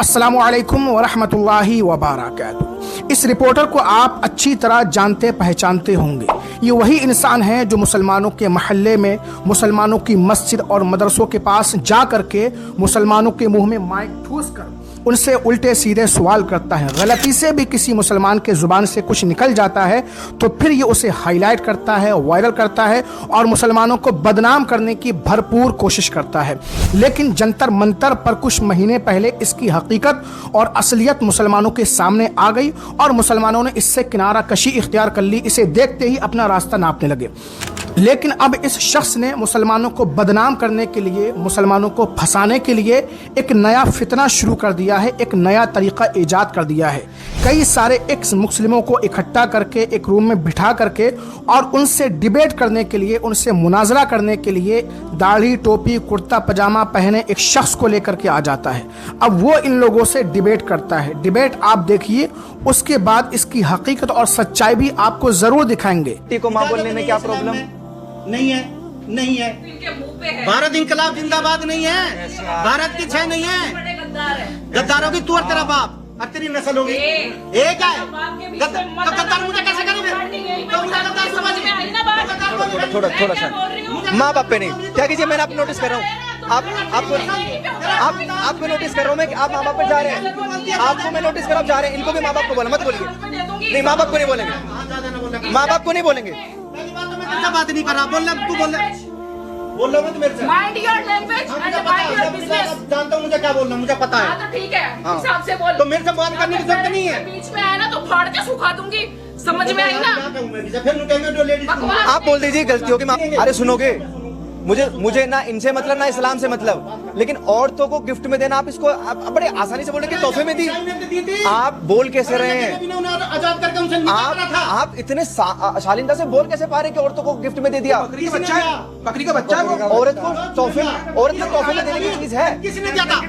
अस्सलामु अलैकुम वरहमतुल्लाहि वबरकातुहू। इस रिपोर्टर को आप अच्छी तरह जानते पहचानते होंगे। ये वही इंसान है जो मुसलमानों के महल्ले में, मुसलमानों की मस्जिद और मदरसों के पास जा कर के मुसलमानों के मुंह में माइक ठूस कर उनसे उल्टे सीधे सवाल करता है। गलती से भी किसी मुसलमान के ज़ुबान से कुछ निकल जाता है तो फिर ये उसे हाईलाइट करता है, वायरल करता है और मुसलमानों को बदनाम करने की भरपूर कोशिश करता है। लेकिन जंतर मंतर पर कुछ महीने पहले इसकी हकीकत और असलियत मुसलमानों के सामने आ गई और मुसलमानों ने इससे किनारा कशी इख्तियार कर ली। इसे देखते ही अपना रास्ता नापने लगे। लेकिन अब इस शख्स ने मुसलमानों को बदनाम करने के लिए, मुसलमानों को फंसाने के लिए एक नया फितना शुरू कर दिया है, एक नया तरीका ईजाद कर दिया है। कई सारे एक्स मुस्लिमों को इकट्ठा करके एक रूम में बिठा करके और उनसे डिबेट करने के लिए, उनसे मुनाजरा करने के लिए दाढ़ी, टोपी, कुर्ता पजामा पहने एक शख्स को लेकर के आ जाता है। अब वो इन लोगों से डिबेट करता है। डिबेट आप देखिए, उसके बाद इसकी हकीकत और सच्चाई भी आपको जरूर दिखाएंगे। को मां बोलने में क्या प्रॉब्लम नहीं है? नहीं है। भारत इंकलाब जिंदाबाद नहीं है, भारत की छह नहीं है। गद्दारों की तू और तेरा बाप और तेरी नस्ल होगी एक है। गद्दार मुझे कैसे करेंगे? थोड़ा सा माँ बाप पे नहीं क्या कीजिए। मैंने आप नोटिस कर रहा हूँ, आपको नोटिस कर रहा हूँ मैं कि आप माँ बाप पे जा रहे हैं। आपको मैं नोटिस कर रहा हूँ जा रहे हैं। इनको भी माँ बाप को बोला मत बोलिए। नहीं, माँ बाप को नहीं बोलेंगे, माँ बाप को नहीं बोलेंगे। बात नहीं कर रहा, बोल रहा तू, बोल रहा मेरे से। Mind your language and mind your business. जानता हूँ मुझे क्या बोलना, मुझे पता है। तो ठीक है, हिसाब से बोल। तो मेरे से बात करने की जरूरत नहीं है। बीच में आया ना तो फाड़ के सुखा दूंगी, समझ में आई ना? आप बोल दीजिए गलती होगी। अरे सुनोगे, मुझे ना इनसे मतलब ना इस्लाम से मतलब, लेकिन औरतों को गिफ्ट में देना आप इसको आप बड़े आसानी से बोले कि तोहफे में दी। आप बोल कैसे रहे हैं? आप इतने शालीनता से बोल कैसे पा रहे कि औरतों को गिफ्ट में दे दिया? बकरी का बच्चा है वो। औरत को तोहफे में देने की चीज है। किसने दिया था?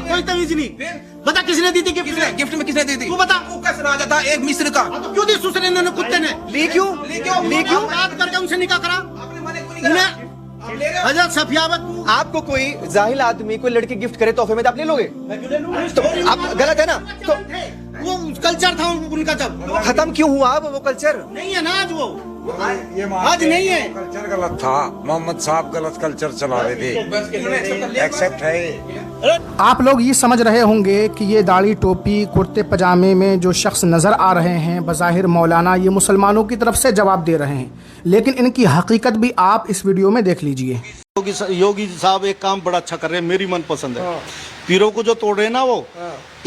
कोई तमीज नहीं। बता किसने दी थी गिफ्ट में? किसने दी थी? तू बता। कैसे राजा था एक मिस्र का, तो क्यों दी दूसरे ने, कुत्ते ने? ली क्यों? बात करके उनसे निकाह करा। हजरत सफियावत। आपको कोई जाहिल आदमी कोई लड़की गिफ्ट करे तोहफे में तो आप ले लोगे? तो आप गलत है ना? तो वो कल्चर था उनका, जब खत्म क्यों हुआ वो कल्चर? नहीं है ना आज, वो आज नहीं है। कल्चर गलत था, मोहम्मद साहब गलत कल्चर चला रहे थे। एक्सेप्ट है। आप लोग ये समझ रहे होंगे कि ये दाढ़ी, टोपी, कुर्ते पजामे में जो शख्स नज़र आ रहे हैं बज़ाहिर मौलाना, ये मुसलमानों की तरफ से जवाब दे रहे हैं। लेकिन इनकी हकीकत भी आप इस वीडियो में देख लीजिए। योगी साहब एक काम बड़ा अच्छा कर रहे हैं, मेरी मन पसंद है। पीरों को जो तोड़ रहे हैं ना, वो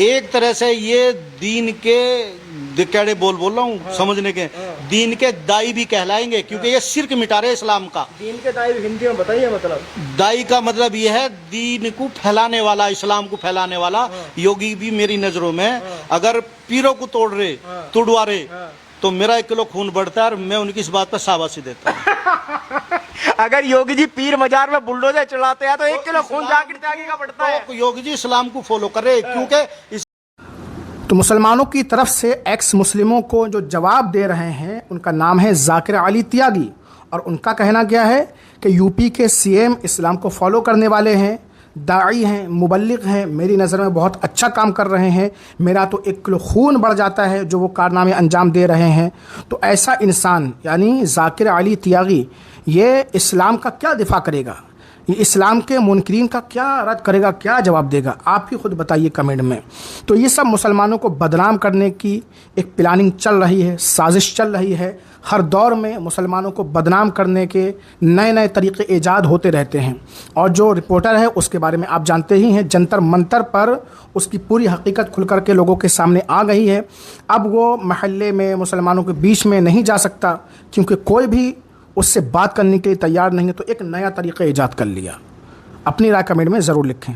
एक तरह से ये दीन के कैडे बोल रहा हूँ समझने के, दीन के दाई भी कहलाएंगे, क्योंकि ये शिर्क मिटा रहे इस्लाम का। दीन के दाई हिंदी में बताइए मतलब। दाई का मतलब ये है दीन को फैलाने वाला, इस्लाम को फैलाने वाला। योगी भी मेरी नजरों में अगर पीरों को तोड़ रहे, तुड़वा रहे, तो मेरा 1 किलो खून बढ़ता है और मैं उनकी इस बात पर शाबाशी देता हूँ। अगर योगी जी पीर मजार में बुलडोजर चलाते हैं तो 1 किलो खून जाकर त्यागी का बढ़ता है। तो योगी जी इस्लाम को फॉलो कर रहे, क्योंकि तो मुसलमानों की तरफ से एक्स मुस्लिमों को जो जवाब दे रहे हैं उनका नाम है जाकिर अली त्यागी। और उनका कहना क्या है कि यूपी के सीएम इस्लाम को फॉलो करने वाले हैं, दाई हैं, मुबल्लिग हैं, मेरी नज़र में बहुत अच्छा काम कर रहे हैं। मेरा तो 1 किलो खून बढ़ जाता है जो वो कारनामे अंजाम दे रहे हैं। तो ऐसा इंसान यानी जाकिर अली त्यागी ये इस्लाम का क्या दिफा करेगा? ये इस्लाम के मुनकरीन का क्या रद्द करेगा, क्या जवाब देगा? आप ही खुद बताइए कमेंट में। तो ये सब मुसलमानों को बदनाम करने की एक प्लानिंग चल रही है, साजिश चल रही है। हर दौर में मुसलमानों को बदनाम करने के नए नए तरीके ईजाद होते रहते हैं। और जो रिपोर्टर है उसके बारे में आप जानते ही हैं, जंतर मंतर पर उसकी पूरी हकीकत खुल कर के लोगों के सामने आ गई है। अब वो महल्ले में मुसलमानों के बीच में नहीं जा सकता क्योंकि कोई भी उससे बात करने के लिए तैयार नहीं है। तो एक नया तरीका ईजाद कर लिया। अपनी राय कमेंट में ज़रूर लिखें।